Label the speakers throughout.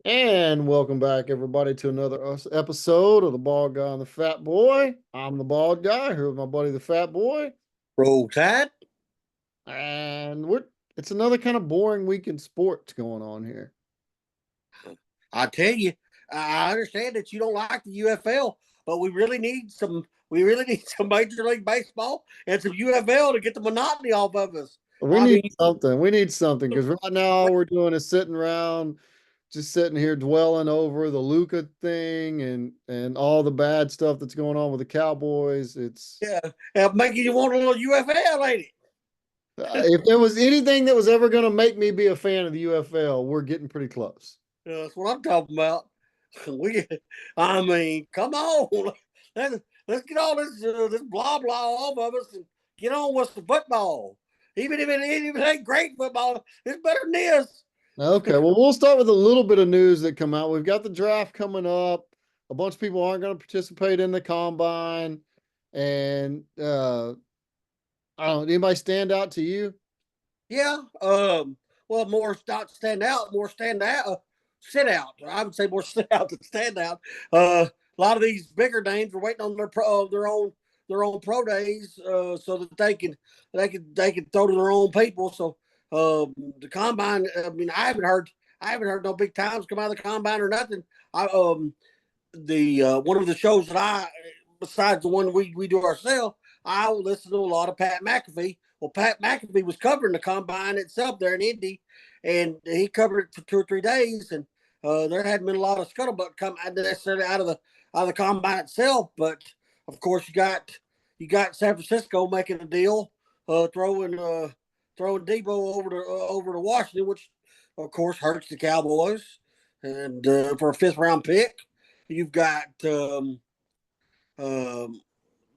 Speaker 1: And welcome back, everybody, to another episode of the Bald Guy and the Fat Boy. I'm the Bald Guy here with my buddy, the Fat Boy,
Speaker 2: Roll Tide.
Speaker 1: and it's another kind of boring week in sports going on here.
Speaker 2: I tell you, I understand that you don't like the UFL, but we really need some. We really need some Major League Baseball and some UFL to get the monotony off of us.
Speaker 1: We
Speaker 2: I
Speaker 1: need
Speaker 2: mean,
Speaker 1: something. We need something because right now all we're doing is sitting around, just sitting here dwelling over the Luca thing and all the bad stuff that's going on with the Cowboys. It's
Speaker 2: yeah, making you want a little UFL, ain't
Speaker 1: if there was anything that was ever going to make me be a fan of the UFL, we're getting pretty close.
Speaker 2: That's what I'm talking about. We, I mean, come on, let's get all this blah blah off of us and get on with the football. Even if it ain't great football, it's better than this.
Speaker 1: Okay, well, we'll start with a little bit of news that come out. We've got the draft coming up. A bunch of people aren't going to participate in the combine, and I don't know. Anybody stand out to you?
Speaker 2: Yeah. Well, more not stand out, more stand out, sit out. I would say more sit out than stand out. A lot of these bigger names are waiting on their own pro days, so that they can throw to their own people. So the combine. I mean, I haven't heard no big times come out of the combine or nothing. I the One of the shows that I, besides the one we do ourselves, I will listen to a lot of Pat McAfee. Well, Pat McAfee was covering the combine itself there in Indy, and he covered it for 2 or 3 days, and there hadn't been a lot of scuttlebutt come necessarily out of the combine itself, but of course you got San Francisco making a deal, throwing Debo over to Washington, which of course hurts the Cowboys, and for a fifth round pick. You've got um,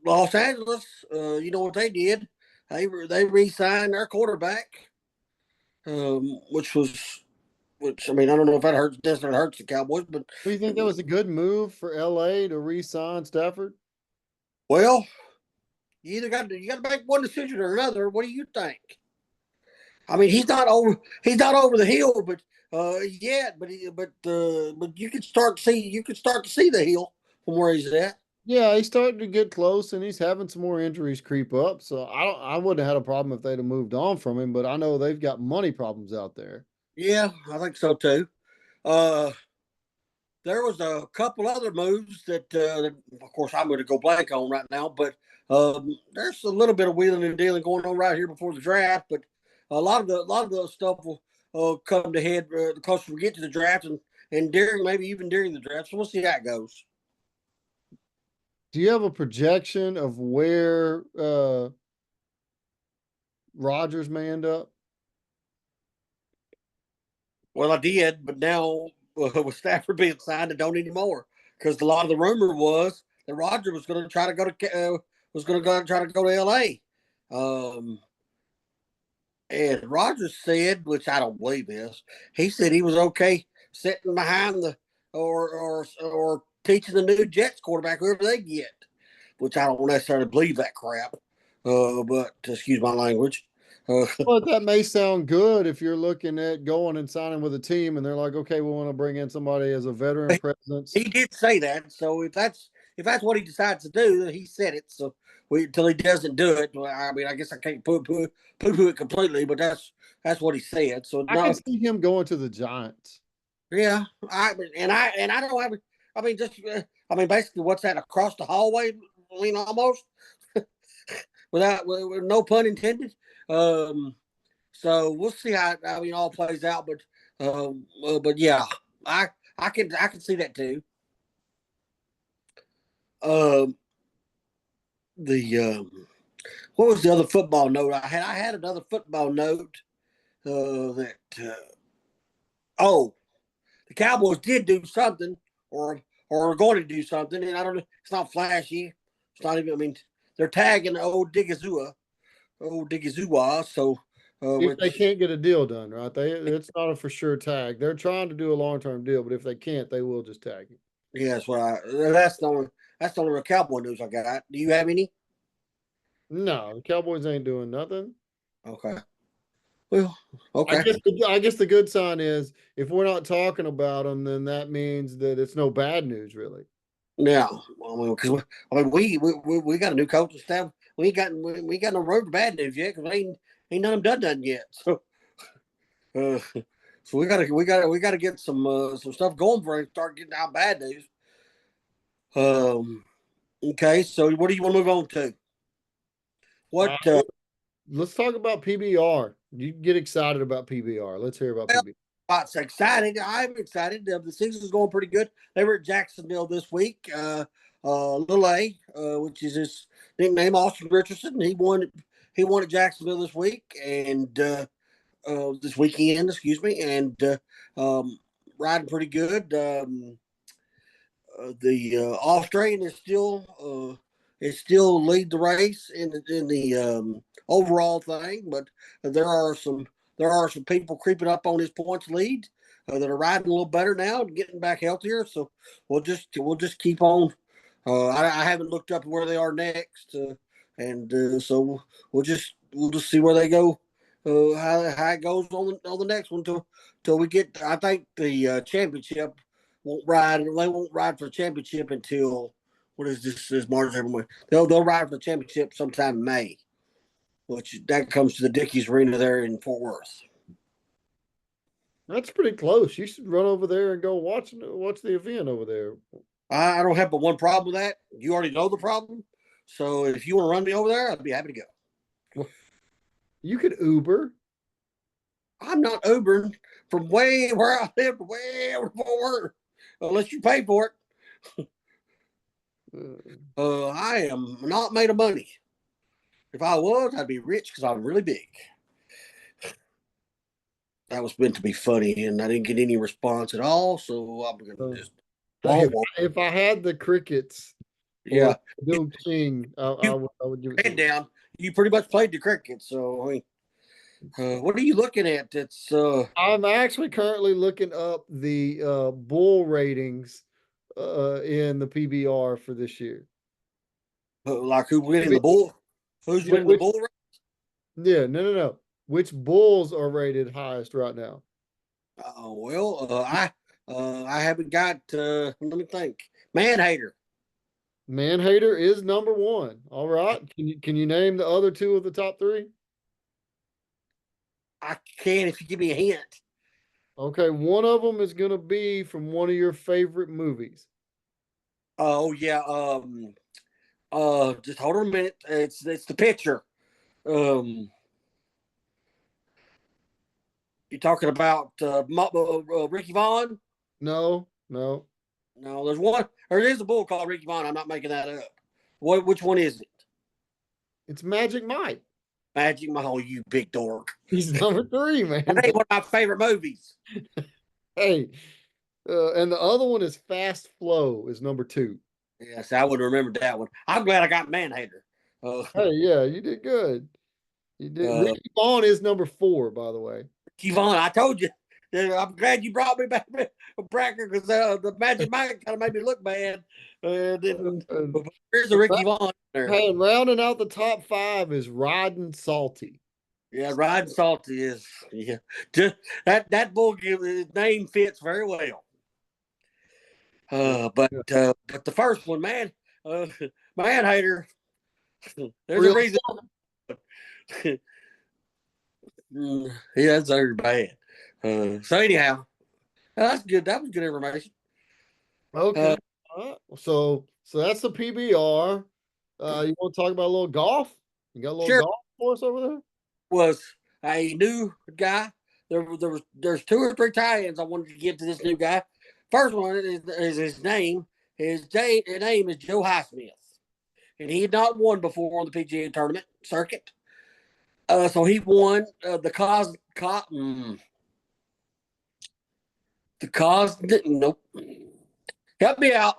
Speaker 2: Los Angeles. You know what they did? They re-signed their quarterback, which I mean I don't know if that hurts. Doesn't hurt the Cowboys, but
Speaker 1: Do you think that was a good move for LA to re-sign Stafford?
Speaker 2: well, you got to make one decision or another. What do you think? I mean, he's not over the hill, but yet, but you can start to see the hill from where he's at.
Speaker 1: Yeah, he's starting to get close, and he's having some more injuries creep up. So I wouldn't have had a problem if they'd have moved on from him. But I know they've got money problems out there.
Speaker 2: Yeah, I think so too. Uh, there was a couple other moves that of course, I'm going to go blank on right now, but there's a little bit of wheeling and dealing going on right here before the draft. But a lot of the stuff will come to head the closer we get to the draft and during maybe even during the draft. So we'll see how it goes.
Speaker 1: Do you have a projection of where Rodgers may end up?
Speaker 2: Well, I did, but now with Stafford being signed, I don't anymore because a lot of the rumor was that Roger was going to try to go to was going to go try to go to L.A. Um, And Rogers said, which I don't believe this, he said he was okay sitting behind the or teaching the new Jets quarterback whoever they get, which I don't necessarily believe that crap. But excuse my language.
Speaker 1: Well, that may sound good if you're looking at going and signing with a team, and they're like, okay, we want to bring in somebody as a veteran presence.
Speaker 2: He did say that. So if that's what he decides to do, then he said it. So until he doesn't do it, well, I mean, I guess I can't poo it completely, but that's what he said. So
Speaker 1: I can
Speaker 2: no,
Speaker 1: see him going to the Giants.
Speaker 2: yeah, I don't have. I mean, I mean, basically, what's that across the hallway? I mean, almost with no pun intended. Um, so we'll see how I mean all plays out, but yeah, I I can see that too. Um, the What was the other football note I had? I had another football note that oh, the Cowboys did do something, or are going to do something, and I don't know. It's not flashy. It's not even. I mean, they're tagging old Digizua. So,
Speaker 1: If they
Speaker 2: which
Speaker 1: can't get a deal done, right? It's not a for sure tag. They're trying to do a long term deal, but if they can't, they will just tag him.
Speaker 2: yeah, that's the only real Cowboy news I got. Do you have any?
Speaker 1: No, the Cowboys ain't doing nothing.
Speaker 2: Okay. Well, okay.
Speaker 1: I guess the good sign is if we're not talking about them, then that means that it's no bad news, really.
Speaker 2: Now, I mean, because we got a new coaching staff. We ain't got no road to bad news yet because ain't none of them done yet. Uh, so we gotta get some stuff going before we start getting out bad news. Um. Okay. So what do you want to move on to?
Speaker 1: Uh,
Speaker 2: What?
Speaker 1: let's talk about PBR. You get excited about PBR. Let's hear about
Speaker 2: Well,
Speaker 1: PBR.
Speaker 2: lots excited. I'm excited. The season's going pretty good. They were at Jacksonville this week. Little A, which is his nickname, Austin Richardson. He won. He won at Jacksonville this week and this weekend, excuse me, and riding pretty good. The Australian is still lead the race in the overall thing, but there are some there are some people creeping up on his points lead that are riding a little better now and getting back healthier. So we'll just keep on. I haven't looked up where they are next, and so we'll just see where they go. How it goes on the next one till we get. I think the championship won't ride. They won't ride for the championship until what is this? Is March every They'll ride for the championship sometime in May, which that comes to the Dickies Arena there in Fort Worth.
Speaker 1: That's pretty close. You should run over there and go watch the event over there.
Speaker 2: I don't have but one problem with that. You already know the problem, so if you want to run me over there, I'd be happy to go.
Speaker 1: You could Uber.
Speaker 2: I'm not Ubering from way where I live to way over Fort Worth unless you pay for it. I am not made of money. If I was, I'd be rich because I'm really big. That was meant to be funny, and I didn't get any response at all. So I'm gonna
Speaker 1: Uh,
Speaker 2: just
Speaker 1: if,
Speaker 2: won't. Won't.
Speaker 1: if I had the crickets or
Speaker 2: Yeah,
Speaker 1: Bill King,
Speaker 2: you
Speaker 1: I would give it to
Speaker 2: head
Speaker 1: you.
Speaker 2: down. You pretty much played the cricket. So I mean, what are you looking at? It's
Speaker 1: I'm actually currently looking up the bull ratings in the PBR for this year.
Speaker 2: like who's winning the
Speaker 1: Which,
Speaker 2: bull? Who's
Speaker 1: yeah,
Speaker 2: winning the
Speaker 1: which
Speaker 2: bull race?
Speaker 1: yeah, no. Which bulls are rated highest right now?
Speaker 2: Well, I haven't got. Let me think. Man hater.
Speaker 1: Manhater is number one. All right. Can you name the other two of the top three?
Speaker 2: I can if you give me a hint.
Speaker 1: Okay, one of them is going to be from one of your favorite movies.
Speaker 2: Oh yeah. Just hold on a minute. It's the pitcher. Um, you talking about Ricky Vaughn?
Speaker 1: No.
Speaker 2: No, there's one. There is a bull called Ricky Vaughn. I'm not making that up. What? Which one is it?
Speaker 1: It's Magic Mike.
Speaker 2: Magic Mahal, you big dork.
Speaker 1: He's number three,
Speaker 2: That
Speaker 1: man.
Speaker 2: ain't one of my favorite movies.
Speaker 1: Hey, and the other one is Fast Flow is number two.
Speaker 2: Yes, I would remember that one. I'm glad I got Manhater.
Speaker 1: Hey, yeah, you did good. You did.
Speaker 2: Uh,
Speaker 1: Ricky Vaughn is number four, by the way.
Speaker 2: Kevon, I told you. I'm glad you brought me back a bracker because the Magic Mike kind of made me look bad. Then here's the Ricky Vaughn there.
Speaker 1: Hey, rounding out the top five is Riding Salty.
Speaker 2: Yeah, Riding Salty is just that bull name fits very well. But the first one, man, man hater. There's a
Speaker 1: Real
Speaker 2: reason. Yeah, that's very bad. So anyhow, that's good. That was good information.
Speaker 1: okay. All right. So that's the PBR. You want to talk about a little golf? You got a little
Speaker 2: Sure
Speaker 1: golf for us over there?
Speaker 2: was a new guy. There's two or three tie-ins I wanted to give to this new guy. First one is his name. His name is Joe Highsmith, and he had not won before on the PGA tournament circuit. So he won the cause. Nope. Help me out.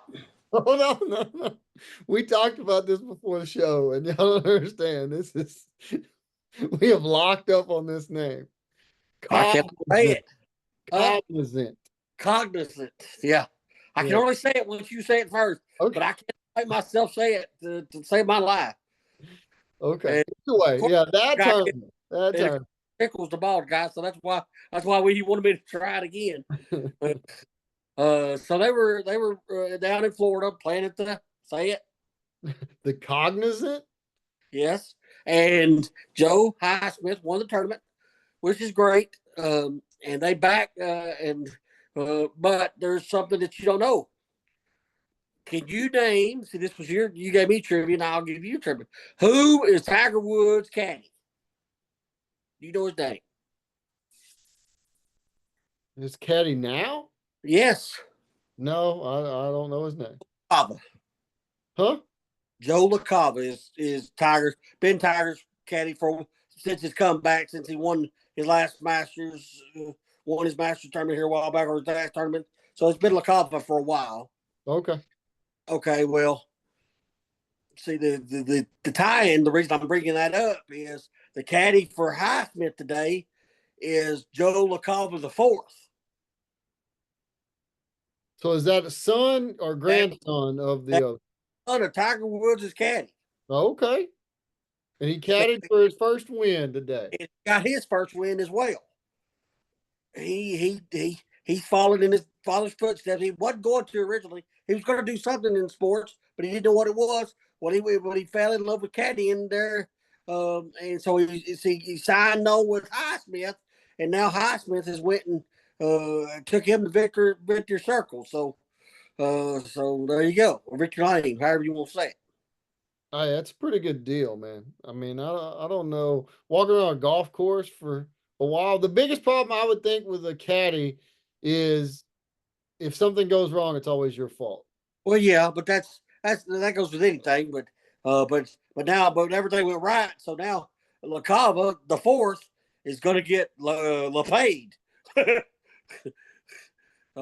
Speaker 1: Oh no. We talked about this before the show, and y'all don't understand. This is we have locked up on this name.
Speaker 2: I can't say
Speaker 1: Cognizant.
Speaker 2: it.
Speaker 1: Cognizant.
Speaker 2: Cognizant. Yeah. I can
Speaker 1: Yeah.
Speaker 2: only say it once you say it first,
Speaker 1: Okay.
Speaker 2: but I can't make myself say it to save my life.
Speaker 1: Okay.
Speaker 2: And
Speaker 1: Either way,
Speaker 2: of course,
Speaker 1: yeah,
Speaker 2: I got
Speaker 1: that
Speaker 2: and
Speaker 1: turn.
Speaker 2: tickles the bald guy, so that's why he wanted me to try it again. So they were down in Florida playing at the say it
Speaker 1: The Cognizant?
Speaker 2: yes, and Joe Highsmith won the tournament, which is great. And they back and but there's something that you don't know. Can you name? See, this was you gave me trivia, and I'll give you trivia. Who is Tiger Woods' caddy? Do you know his name?
Speaker 1: Is caddy now?
Speaker 2: Yes,
Speaker 1: No, I don't know his name.
Speaker 2: Lacava.
Speaker 1: Huh?
Speaker 2: Joe Lacava is Tiger's caddy for since his comeback, since he won his last Masters, won his Masters tournament here a while back, or his last tournament. So it's been Lacava for a while.
Speaker 1: Okay.
Speaker 2: Okay, well, see the tie-in. The reason I'm bringing that up is the caddy for Highsmith today is Joe LaCava the fourth.
Speaker 1: So is that a son or
Speaker 2: That,
Speaker 1: grandson of
Speaker 2: that
Speaker 1: the
Speaker 2: son of Tiger Woods' caddy.
Speaker 1: okay. And he caddied for his first win today.
Speaker 2: He got his first win as well. He's followed in his father's footsteps. He wasn't going to originally. He was going to do something in sports, but he didn't know what it was. When he fell in love with caddying there, and so he signed on with Highsmith, and now Highsmith has went and took him to Victor Circle. So there you go, Victor Lane, however you want to say it.
Speaker 1: Hey, that's a pretty good deal, man. I mean, I don't know. Walking around a golf course for a while. The biggest problem I would think with a caddy is if something goes wrong, it's always your fault.
Speaker 2: Well, yeah, but that goes with anything. But everything went right. So now LaCava, the fourth, is going to get paid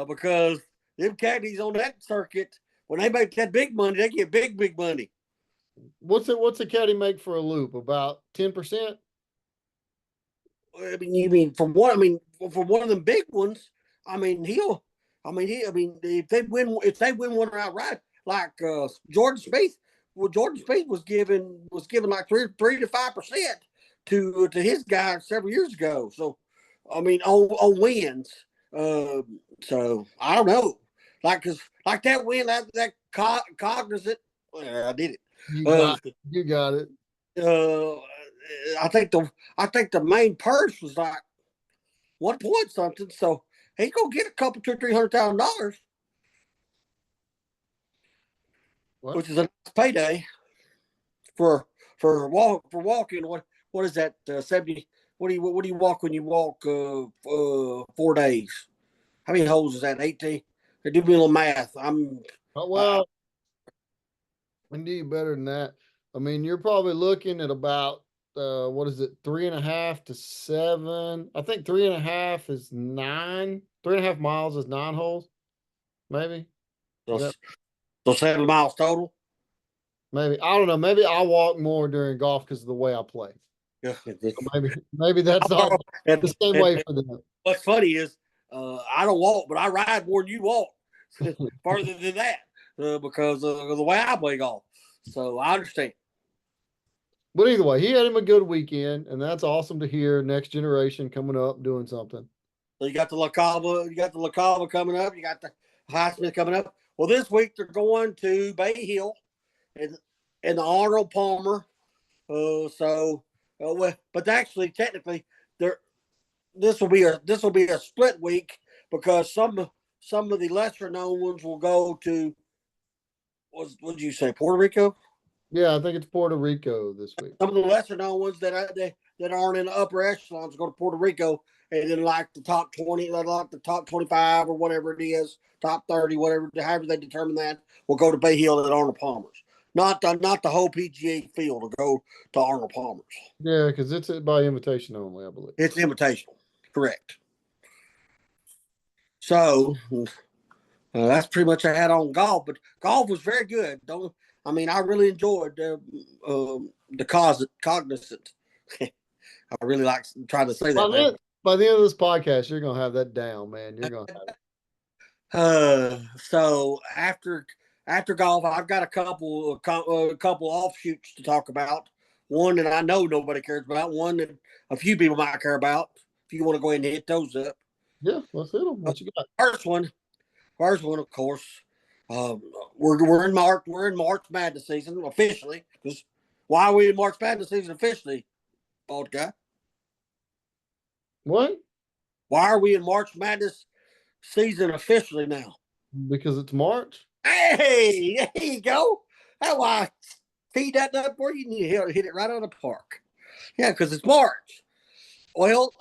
Speaker 2: because them caddies on that circuit, when they make that big money, they get big money.
Speaker 1: What's a caddy make for a loop? About 10%?
Speaker 2: I mean, you mean from what? I mean, from one of them big ones. I mean, he'll. I mean, if they win one outright, like Jordan Spieth. Well, Jordan Spieth was given like 3 to 5% to his guy several years ago. So, I mean, on wins. So I don't know, cause like that win that cognizant. Well, I did it.
Speaker 1: You
Speaker 2: Uh,
Speaker 1: got you got it.
Speaker 2: uh, I think the main purse was like 1 point something. So he's gonna get a couple $200,000-300,000,
Speaker 1: What?
Speaker 2: which is a nice payday for walking. What is that? 70. What do you walk when you walk 4 days? How many holes is that? 18. Do me a little math. Uh,
Speaker 1: Well, we need better than that. I mean, you're probably looking at about what is it, 3.5 to 7? I think 3.5 is 9. 3.5 miles is 9 holes, maybe. Is
Speaker 2: so,
Speaker 1: that
Speaker 2: so 7 miles total.
Speaker 1: maybe? I don't know. Maybe I'll walk more during golf because of the way I play.
Speaker 2: Yeah.
Speaker 1: So maybe that's not the same
Speaker 2: And
Speaker 1: way for them.
Speaker 2: what's funny is I don't walk, but I ride more than you walk. Further than that, because of the way I play golf. So I understand.
Speaker 1: But either way, he had him a good weekend, and that's awesome to hear. Next generation coming up doing something.
Speaker 2: So you got the LaCava coming up, you got the Highsmith coming up. Well, this week they're going to Bay Hill and the Arnold Palmer. But actually, technically, there this will be a split week because some of the lesser known ones will go to what did you say, Puerto Rico?
Speaker 1: Yeah, I think it's Puerto Rico this week.
Speaker 2: Some of the lesser known ones that aren't in the upper echelons go to Puerto Rico, and then like the top 20, like the top 25 or whatever it is, top 30, whatever, however they determine that, will go to Bay Hill at Arnold Palmer's. Not the whole PGA field will go to Arnold Palmer's.
Speaker 1: Yeah, because it's by invitation only, I believe.
Speaker 2: It's invitational, correct. So that's pretty much I had on golf, but golf was very good. Don't I mean I really enjoyed the cognizant. I really like trying to say
Speaker 1: By
Speaker 2: that there.
Speaker 1: by the end of this podcast, you're gonna have that down, man. You're gonna have it.
Speaker 2: So after golf, I've got a couple offshoots to talk about. one that I know nobody cares about, one that a few people might care about. If you want to go ahead and hit those up.
Speaker 1: Yeah, let's hit them. What you got?
Speaker 2: First one, first one, of course. Um, we're in March. We're in March Madness season officially. Because why are we in March Madness season officially, old guy?
Speaker 1: What?
Speaker 2: Why are we in March Madness season officially now?
Speaker 1: Because it's March.
Speaker 2: Hey, there you go. How I feed that up for you? You hit it right out of the park. Yeah, because it's March. Well,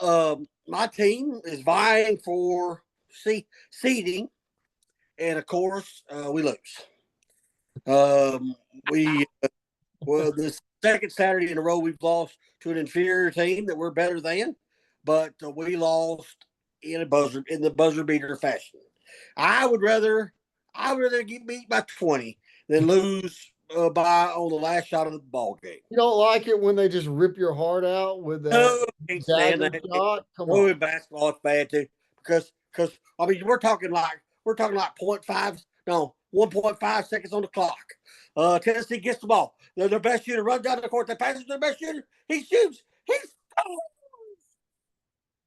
Speaker 2: my team is vying for seeding, and of course, we lose. Um, we well, the second Saturday in a row we've lost to an inferior team that we're better than, but we lost in the buzzer beater fashion. I would rather get beat by 20 than lose by on the last shot of the ball game.
Speaker 1: You don't like it when they just rip your heart out with that
Speaker 2: No, can't stand
Speaker 1: dagger
Speaker 2: that.
Speaker 1: shot? Come
Speaker 2: Well,
Speaker 1: on.
Speaker 2: in basketball, it's bad too because I mean we're talking like 0.5, no 1.5 seconds on the clock. Tennessee gets the ball. They're their best shooter runs down the court. They pass it to their best shooter. He shoots. He's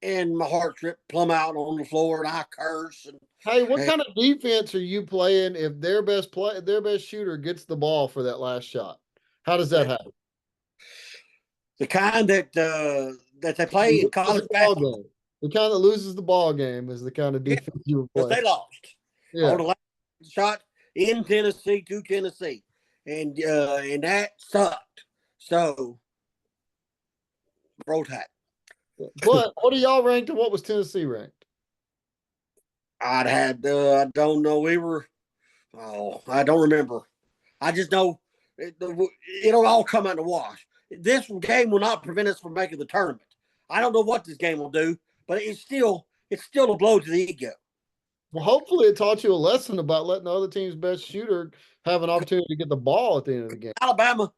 Speaker 2: and my heart ripped plumb out on the floor, and I curse.
Speaker 1: Hey, what
Speaker 2: And
Speaker 1: kind of defense are you playing if their best shooter gets the ball for that last shot? How does that happen?
Speaker 2: the kind that they play in
Speaker 1: Loses
Speaker 2: college
Speaker 1: the ball
Speaker 2: basketball,
Speaker 1: game. The kind that loses the ball game is the kind of
Speaker 2: yeah,
Speaker 1: defense you would
Speaker 2: because
Speaker 1: play.
Speaker 2: they lost
Speaker 1: Yeah.
Speaker 2: on the last shot in Tennessee to Tennessee, and that sucked. So roll tide.
Speaker 1: But what are y'all ranked and what was Tennessee ranked?
Speaker 2: I don't know. We were, oh, I don't remember. I just know it'll all come out in the wash. This game will not prevent us from making the tournament. I don't know what this game will do, but it's still a blow to the ego.
Speaker 1: Well, hopefully it taught you a lesson about letting the other team's best shooter have an opportunity to get the ball at the end of the game.
Speaker 2: Alabama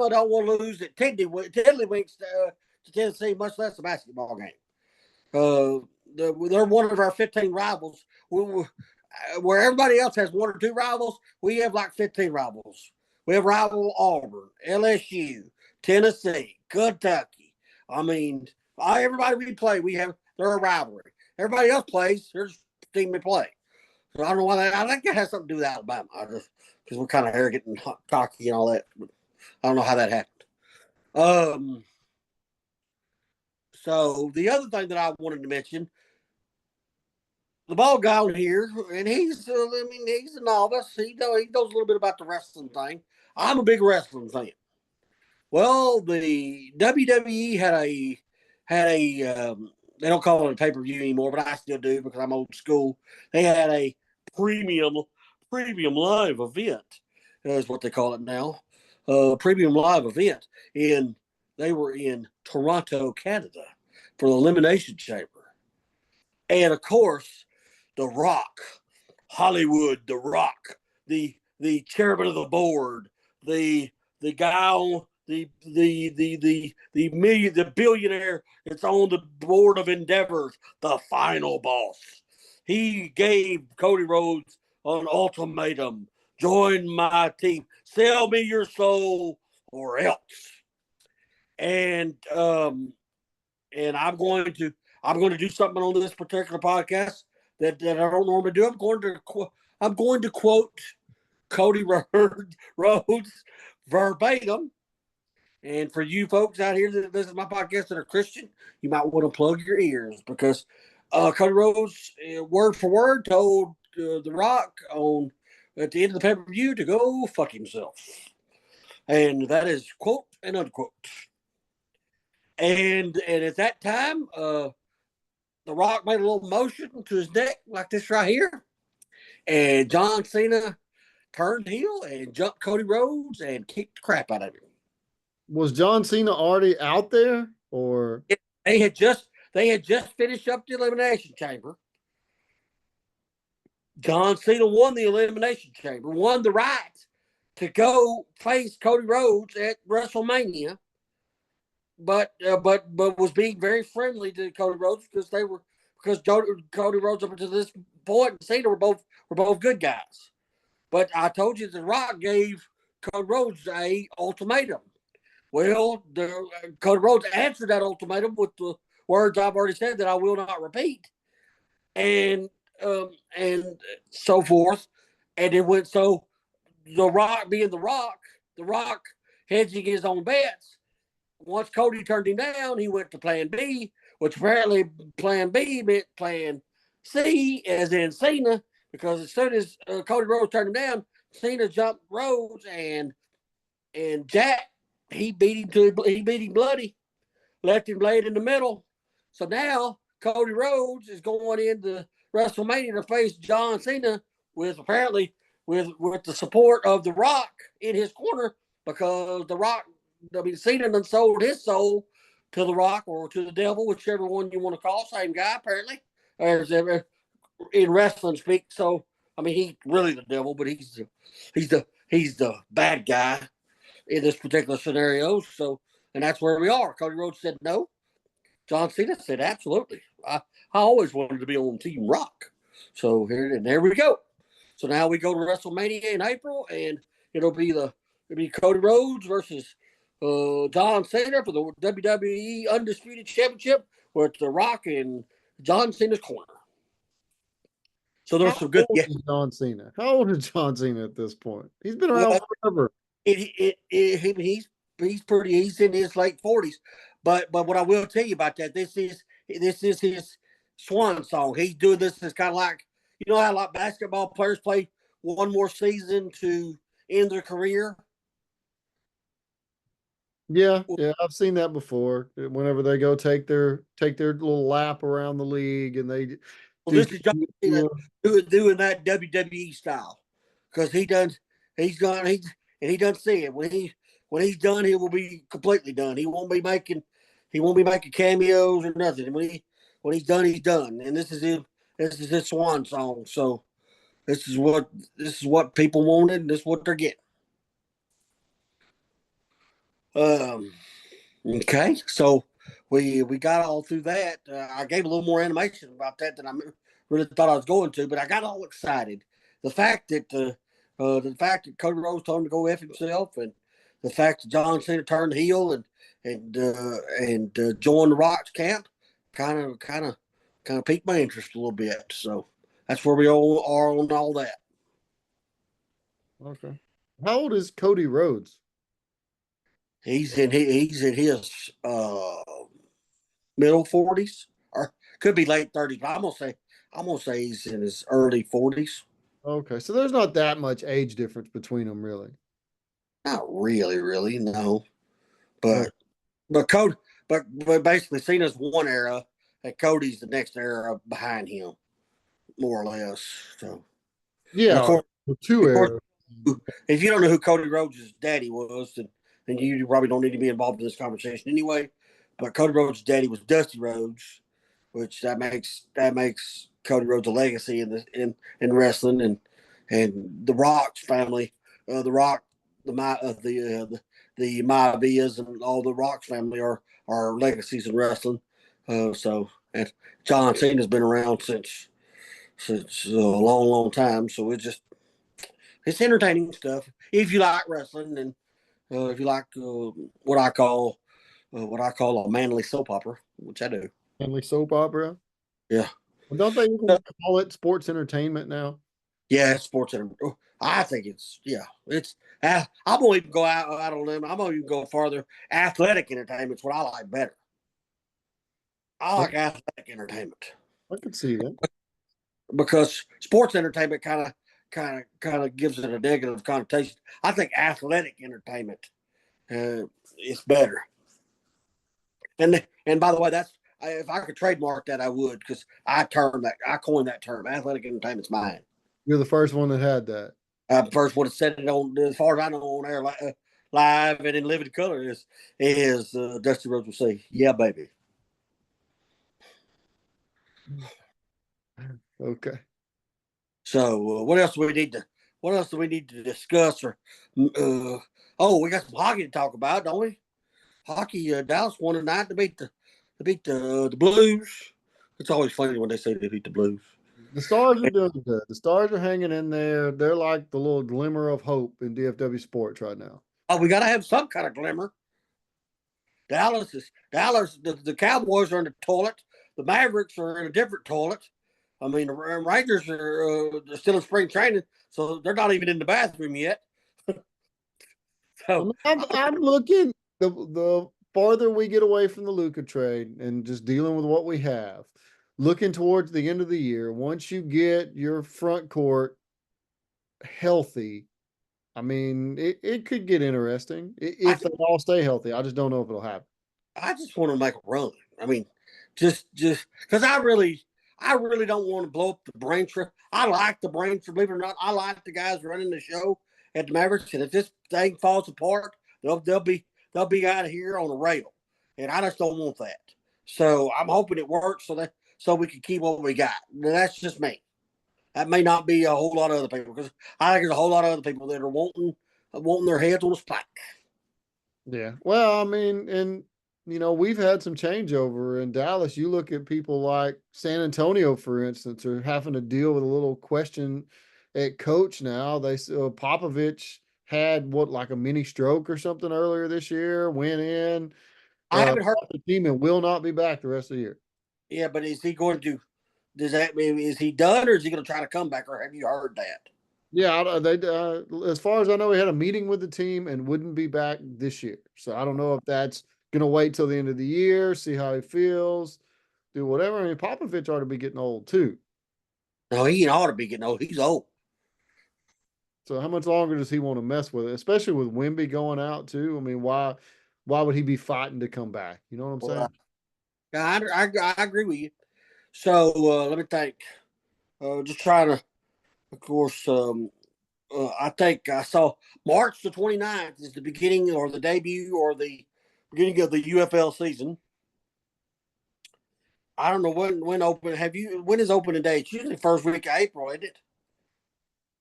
Speaker 2: don't want to lose at Tiddlywinks to Tennessee, much less a basketball game. They're one of our 15 rivals. Where everybody else has one or two rivals, we have like 15 rivals. We have rival Auburn, LSU, Tennessee, Kentucky. I mean, everybody we play, they're a rivalry. Everybody else plays, there's a team we play. So I don't know why that. I think it has something to do with Alabama. Because we're kind of arrogant and cocky and all that. But I don't know how that happened. So the other thing that I wanted to mention, the ball guy on here, and he's he's a novice. He knows a little bit about the wrestling thing. I'm a big wrestling fan. Well, the WWE had a they don't call it a pay per view anymore, but I still do because I'm old school. They had a premium premium live event, is what they call it now. Premium live event, and they were in Toronto, Canada, for the Elimination Chamber, and of course, The Rock, Hollywood, The Rock, the chairman of the board, the guy on the billionaire that's on the board of Endeavors, the final boss. He gave Cody Rhodes an ultimatum: join my team, sell me your soul, or else. And and I'm going to do something on this particular podcast that I don't normally do. I'm going to quote Cody Rhodes verbatim. And for you folks out here that listen to my podcast that are Christian, you might want to plug your ears because Cody Rhodes, word for word, told The Rock on at the end of the pay per view to go fuck himself, and that is quote and unquote. And at that time, The Rock made a little motion to his neck like this right here, and John Cena turned heel and jumped Cody Rhodes and kicked the crap out of him.
Speaker 1: Was John Cena already out there or
Speaker 2: They had just finished up the Elimination Chamber. John Cena won the Elimination Chamber, won the right to go face Cody Rhodes at WrestleMania, but was being very friendly to Cody Rhodes because Cody Rhodes up until this point and Cena were both good guys. But I told you The Rock gave Cody Rhodes a ultimatum. Well, Cody Rhodes answered that ultimatum with the words I've already said that I will not repeat, and and so forth, and it went so. The Rock being the Rock hedging his own bets. Once Cody turned him down, he went to Plan B, which apparently Plan B meant Plan C, as in Cena, because as soon as Cody Rhodes turned him down, Cena jumped Rhodes and Jack he beat him bloody, left him laid in the middle. So now Cody Rhodes is going into WrestleMania to face John Cena with apparently with the support of The Rock in his corner, because The Rock, I mean, Cena done sold his soul to The Rock or to the devil, whichever one you want to call. Same guy apparently, as in wrestling speak. So I mean, he's really the devil, but he's the bad guy in this particular scenario. So, and that's where we are. Cody Rhodes said no. John Cena said absolutely. I always wanted to be on Team Rock. So there we go. So now we go to WrestleMania in April, and it'll be Cody Rhodes versus John Cena for the WWE Undisputed Championship with The Rock and John Cena's corner. So there's
Speaker 1: How
Speaker 2: some good.
Speaker 1: old
Speaker 2: Yeah.
Speaker 1: is John Cena? How old is John Cena at this point? He's been around
Speaker 2: Well,
Speaker 1: forever.
Speaker 2: he's pretty. He's in his late 40s, but what I will tell you about that, this is his swan song. He's doing this as kind of like, you know how like basketball players play one more season to end their career.
Speaker 1: Yeah, yeah, I've seen that before. Whenever they go take their little lap around the league and they
Speaker 2: Well,
Speaker 1: do
Speaker 2: this is John Cena doing that WWE style, because he done said when he's done, he will be completely done. He won't be making cameos or nothing. When he's done, he's done. And this is his swan song. So this is what people wanted, and this is what they're getting. Um, okay, so we got all through that. I gave a little more animation about that than I really thought I was going to, but I got all excited. The fact that the fact that Cody Rhodes told him to go f himself, and the fact that John Cena turned heel and joined the Rock's camp, kind of piqued my interest a little bit. So that's where we all are on all that.
Speaker 1: Okay. How old is Cody Rhodes?
Speaker 2: He's in his middle 40s, or could be late 30s. But I'm gonna say he's in his early 40s.
Speaker 1: Okay, so there's not that much age difference between them, really.
Speaker 2: Not really, really, no.
Speaker 1: Oh,
Speaker 2: But Cody, but basically, Cena's one era, and Cody's the next era behind him, more or less. So, and
Speaker 1: yeah, the two
Speaker 2: of course,
Speaker 1: era.
Speaker 2: if you don't know who Cody Rhodes' daddy was, then you probably don't need to be involved in this conversation anyway. But Cody Rhodes' daddy was Dusty Rhodes, which that makes Cody Rhodes a legacy in wrestling, and the Rock's family, the Rock, the Maivias and all the Rock's family are legacies in wrestling. So and John Cena's been around since a long time. So it's entertaining stuff if you like wrestling, and if you like what I call a manly soap opera, which I do.
Speaker 1: Family soap opera.
Speaker 2: Yeah.
Speaker 1: Well, don't they even call it sports entertainment now?
Speaker 2: Yeah, sports entertainment. I think it's. I'm gonna even go out on a limb. I'm gonna even go farther. Athletic entertainment's what I like better. I
Speaker 1: I,
Speaker 2: like athletic entertainment
Speaker 1: I could see that.
Speaker 2: because sports entertainment kind of gives it a negative connotation. I think athletic entertainment is better. And by the way, if I could trademark that, I would, because I coined that term. Athletic entertainment's mine.
Speaker 1: You're the first one that had that.
Speaker 2: First would have said it on, as far as I know, on air live and in living color is Dusty Rhodes will say, "Yeah, baby."
Speaker 1: Okay.
Speaker 2: So what else do we need to discuss? Or we got some hockey to talk about, don't we? Hockey. Dallas won tonight to beat the Blues. It's always funny when they say they beat the Blues.
Speaker 1: The Stars are doing good. The Stars are hanging in there. They're like the little glimmer of hope in DFW sports right now.
Speaker 2: Oh, we got to have some kind of glimmer. Dallas. The Cowboys are in the toilet. The Mavericks are in a different toilet. I mean, the Rangers are still in spring training, so they're not even in the bathroom yet.
Speaker 1: I
Speaker 2: So
Speaker 1: mean, I'm looking the farther we get away from the Luka trade and just dealing with what we have, looking towards the end of the year, once you get your front court healthy, I mean, it could get interesting
Speaker 2: I
Speaker 1: if they all stay healthy. I just don't know if it'll happen.
Speaker 2: I just want to make a run. I mean, just because I really don't want to blow up the Braintree. I like the Braintree, believe it or not. I like the guys running the show at the Mavericks, and if this thing falls apart, they'll be out of here on a rail, and I just don't want that. So I'm hoping it works so we can keep what we got. That's just me. That may not be a whole lot of other people because I think there's a whole lot of other people that are wanting their heads on a spike.
Speaker 1: Yeah. Well, I mean, and we've had some changeover in Dallas. You look at people like San Antonio, for instance, are having to deal with a little question at coach now. Popovich had what, like a mini stroke or something earlier this year, went in,
Speaker 2: I haven't heard.
Speaker 1: left the team and will not be back the rest of the year.
Speaker 2: Yeah, but is he going to? Does that mean is he done, or is he going to try to come back, or have you heard that?
Speaker 1: Yeah, as far as I know, he had a meeting with the team and wouldn't be back this year. So I don't know if that's gonna wait till the end of the year, see how he feels, do whatever. I mean, Popovich ought to be getting old too.
Speaker 2: No, he ought to be getting old. He's old.
Speaker 1: So how much longer does he want to mess with it? Especially with Wimby going out too. I mean, why would he be fighting to come back? You know what I'm
Speaker 2: Well,
Speaker 1: saying?
Speaker 2: I agree with you. So let me think. Just trying to, of course. I think I saw March the 29th is the beginning or the debut or the beginning of the UFL season. I don't know when open. When is opening day? It's usually first week of April, isn't it?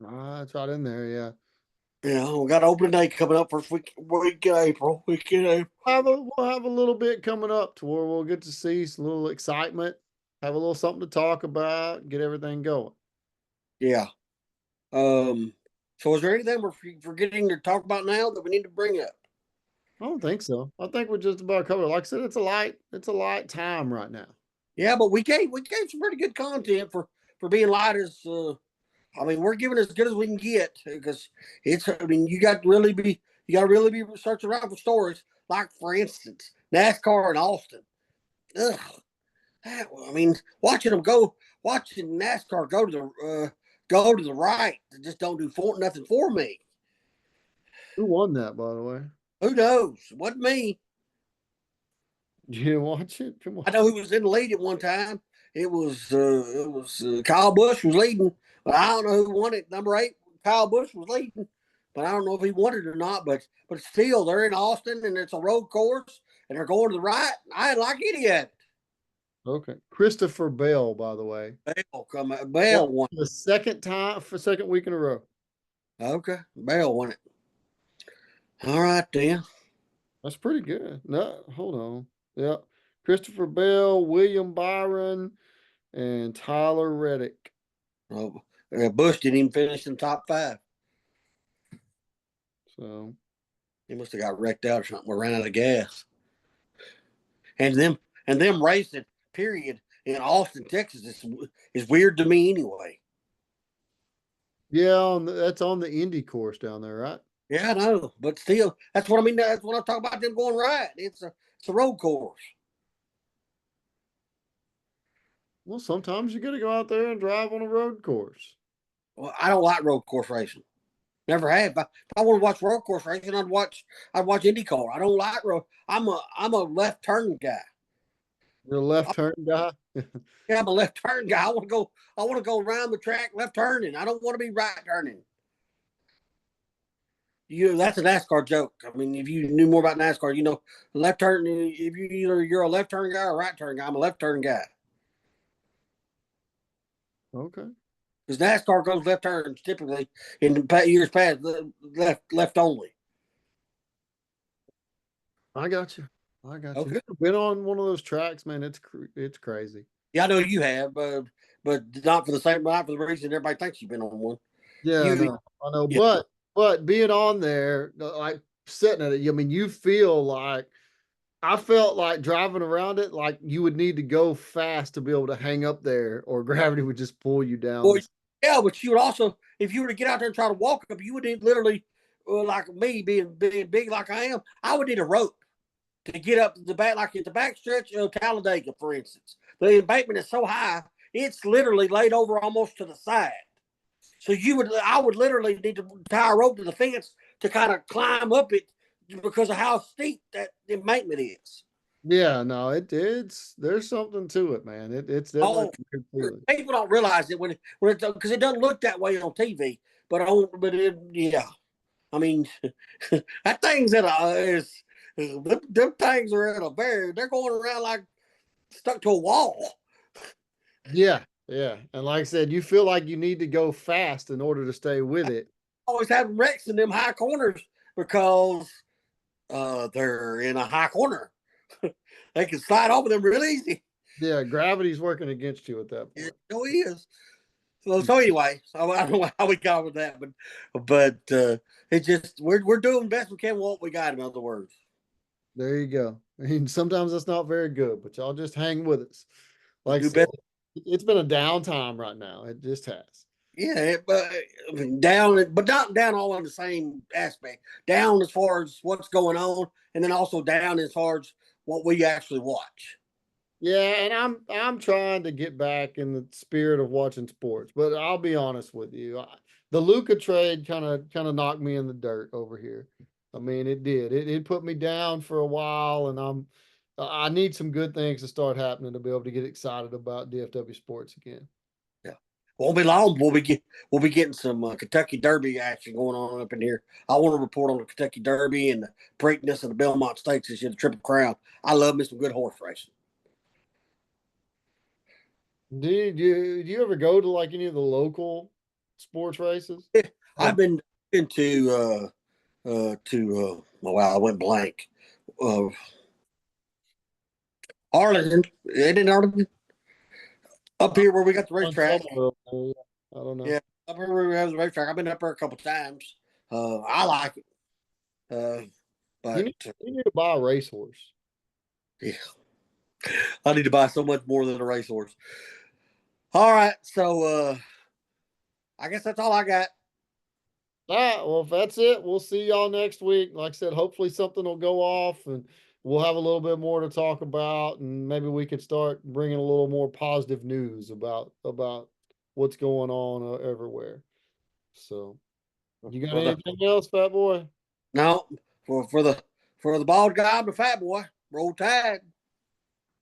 Speaker 1: It's right in there, yeah.
Speaker 2: Yeah, we got opening day coming up first week of April. Week in April.
Speaker 1: We'll have a little bit coming up to where we'll get to see some little excitement, have a little something to talk about, get everything going.
Speaker 2: Yeah. Um. So, is there anything we're forgetting to talk about now that we need to bring up?
Speaker 1: I don't think so. I think we're just about covered. Like I said, it's a light time right now.
Speaker 2: Yeah, but we gave some pretty good content for being light as. I mean, we're giving as good as we can get because it's. I mean, you got to really be searching around for stories. Like for instance, NASCAR in Austin. Ugh, I mean, watching NASCAR go to the right, just don't do nothing for me.
Speaker 1: Who won that, by the way?
Speaker 2: Who knows? Wasn't me.
Speaker 1: You didn't watch it? Come on.
Speaker 2: I know who was in the lead at one time. Kyle Busch was leading, but I don't know who won it. Number 8, Kyle Busch was leading, but I don't know if he won it or not. But still, they're in Austin and it's a road course and they're going to the right. I didn't like any of it.
Speaker 1: Okay. Christopher Bell, by the way.
Speaker 2: Bell won.
Speaker 1: The second time for second week in a row.
Speaker 2: Okay, Bell won it. All right then.
Speaker 1: That's pretty good. No, hold on. Yeah. Christopher Bell, William Byron, and Tyler Reddick.
Speaker 2: Oh, Bush didn't even finish in the top 5.
Speaker 1: So
Speaker 2: He must have got wrecked out or something or ran out of gas. And them racing, period, in Austin, Texas is weird to me anyway.
Speaker 1: yeah, that's on the Indy course down there, right?
Speaker 2: Yeah, I know, but still, that's what I mean. That's what I talk about them going right. It's a road course.
Speaker 1: Well, sometimes you got to go out there and drive on a road course.
Speaker 2: Well, I don't like road course racing. Never have. If I want to watch road course racing, I'd watch IndyCar. I don't like road. I'm a left turn guy.
Speaker 1: You're a left turn guy.
Speaker 2: Yeah, I'm a left turn guy. I want to go around the track left turning. I don't want to be right turning. That's a NASCAR joke. I mean, if you knew more about NASCAR, you know left turn. If you're a left turn guy or a right turn guy, I'm a left turn guy.
Speaker 1: Okay.
Speaker 2: Because NASCAR goes left turns typically in the years past, left only.
Speaker 1: I got you. I got you.
Speaker 2: Okay.
Speaker 1: Have you been on one of those tracks, man? It's crazy.
Speaker 2: Yeah, I know you have, but not for the reason everybody thinks you've been on one.
Speaker 1: Yeah,
Speaker 2: You,
Speaker 1: I know,
Speaker 2: yeah,
Speaker 1: but being on there, like sitting at it, I mean, you feel like I felt like driving around it, like you would need to go fast to be able to hang up there, or gravity would just pull you down.
Speaker 2: Well, yeah, but you would also, if you were to get out there and try to walk up, you would need literally, like me being big like I am, I would need a rope to get up the back, like at the back stretch of Talladega, for instance. The embankment is so high, it's literally laid over almost to the side. So I would literally need to tie a rope to the fence to kind of climb up it because of how steep that embankment is.
Speaker 1: Yeah, no, it's there's something to it, man. It's definitely
Speaker 2: Oh,
Speaker 1: a good feeling.
Speaker 2: people don't realize it when it because it doesn't look that way on TV, yeah. I mean, that thing's at a is them things are at a very they're going around like stuck to a wall.
Speaker 1: Yeah, yeah. And like I said, you feel like you need to go fast in order to stay with it.
Speaker 2: Always having wrecks in them high corners because they're in a high corner. They can slide over them real easy.
Speaker 1: Yeah, gravity's working against you at that
Speaker 2: It
Speaker 1: point.
Speaker 2: so is. So anyway, so I don't know how we got with that, but it just we're doing the best we can with what we got. In other words,
Speaker 1: There you go. I mean, sometimes that's not very good, but y'all just hang with us.
Speaker 2: we
Speaker 1: Like I
Speaker 2: do
Speaker 1: said,
Speaker 2: best.
Speaker 1: it's been a downtime right now. It just has.
Speaker 2: Yeah, but I mean, down, but not down all in the same aspect. Down as far as what's going on, and then also down as far as what we actually watch.
Speaker 1: Yeah, and I'm trying to get back in the spirit of watching sports, but I'll be honest with you. The Luca trade kind of knocked me in the dirt over here. I mean, it did. It put me down for a while, and I need some good things to start happening to be able to get excited about DFW sports again.
Speaker 2: Yeah, won't be long. We'll be getting some Kentucky Derby action going on up in here. I want to report on the Kentucky Derby and the Preakness and the Belmont Stakes this year, the Triple Crown. I love me some good horse racing.
Speaker 1: Do you ever go to like any of the local sports races?
Speaker 2: I've
Speaker 1: Like,
Speaker 2: been oh, wow, I went blank. Uh, Arlington, isn't it Arlington? Up here where we got the
Speaker 1: on
Speaker 2: racetrack.
Speaker 1: somewhere up there, yeah. I don't know.
Speaker 2: Yeah, up here where we have the racetrack. I've been up there a couple times. I like it. Uh,
Speaker 1: You
Speaker 2: but
Speaker 1: need you need to buy a racehorse.
Speaker 2: yeah, I need to buy so much more than a racehorse. All right, so I guess that's all I got.
Speaker 1: All right. Well, if that's it, we'll see y'all next week. Like I said, hopefully something will go off and we'll have a little bit more to talk about, and maybe we could start bringing a little more positive news about what's going on everywhere. So, you got
Speaker 2: For the
Speaker 1: anything else, Fat Boy?
Speaker 2: no for the bald guy, the fat boy, roll tide.